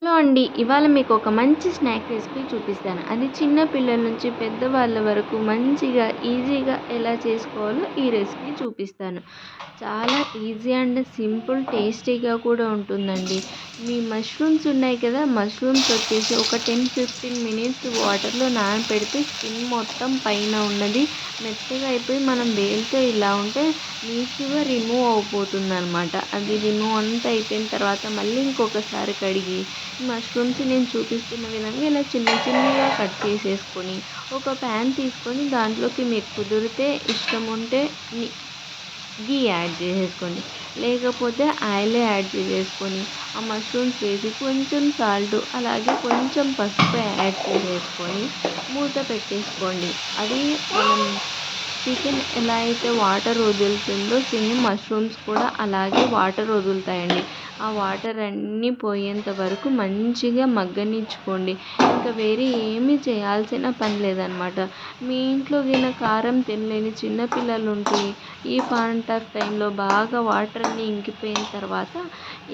Hello అండి. ఇవాళ మీకు ఒక మంచి స్నాక్ రెసిపీ చూపిస్తాను. అది చిన్న పిల్లల నుంచి పెద్దవాళ్ళ వరకు మంచిగా, ఈజీగా ఎలా చేసుకోవాలో ఈ రెసిపీ చూపిస్తాను. చాలా ఈజీ అండ్ సింపుల్, టేస్టీగా కూడా ఉంటుందండి. మీ మష్రూమ్స్ ఉన్నాయి కదా! మష్రూమ్స్ వచ్చేసి ఒక 10-15 మినిట్స్ వాటర్‌లో నానపెడితే స్కిన్ మొత్తం పైన ఉన్నది మెత్తగా అయిపోయి మనం వేలితో ఇలా ఉంటే నీట్‌గా రిమూవ్ అయిపోతుందనమాట. అది రిమూవ్ అంతా అయిపోయిన తర్వాత మళ్ళీ ఇంకొకసారి కడిగి మష్రూమ్స్ నేను చూపిస్తున్న విధంగా ఇలా చిన్న చిన్నగా కట్ చేసేసుకొని ఒక ప్యాన్ తీసుకొని దాంట్లోకి మీకు కుదిరితే ఇష్టం ఉంటే గీ యాడ్ చేసేసుకోండి. లేకపోతే ఆయిలే యాడ్ చేసేసుకొని ఆ మష్రూమ్స్ వేసి కొంచెం సాల్ట్ అలాగే కొంచెం పసుపు యాడ్ చేసేసుకొని మూత పెట్టేసుకోండి. అది మనం చికెన్ ఎలా అయితే వాటర్ వదులుతుందో సేమ్ మష్రూమ్స్ కూడా అలాగే వాటర్ వదులుతాయండి. ఆ వాటర్ అన్నీ పోయేంత వరకు మంచిగా మగ్గనిచ్చుకోండి. ఇంకా వేరే ఏమీ చేయాల్సిన పని లేదనమాట. మీ ఇంట్లో గిన కారం తినలేని చిన్న పిల్లలు ఉంటే ఈ పాయింట్ ఆఫ్ టైంలో బాగా వాటర్ అన్నీ ఇంకిపోయిన తర్వాత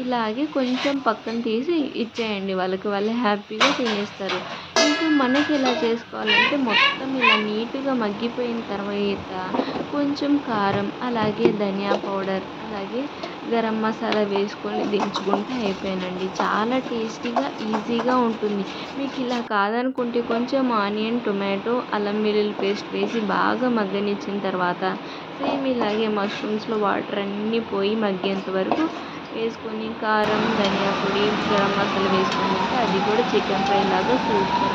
ఇలాగే కొంచెం పక్కన తీసి ఇచ్చేయండి వాళ్ళకి. వాళ్ళు హ్యాపీగా తినేస్తారు. ఇంకా మనకి ఎలా చేసుకోవాలంటే మొత్తం ఇలా నీట్‌గా మగ్గిపోయిన తర్వాత కొంచెం కారం, అలాగే ధనియా పౌడర్, అలాగే గరం మసాలా వేసుకొని దించుకుంటే అయిపోయానండి. చాలా టేస్టీగా, ఈజీగా ఉంటుంది. మీకు ఇలా కాదనుకుంటే కొంచెం ఆనియన్, టొమాటో, అల్లం వెల్లుల్లి పేస్ట్ వేసి బాగా మగ్గనిచ్చిన తర్వాత సేమ్ ఇలాగే మష్రూమ్స్‌లో వాటర్ అన్నీ పోయి మగ్గేంత వరకు వేసుకొని కారం, ధనియా పొడి, గరం మసాలా వేసుకొని తింటే అది కూడా చికెన్ ఫ్రై లాగా సూపర్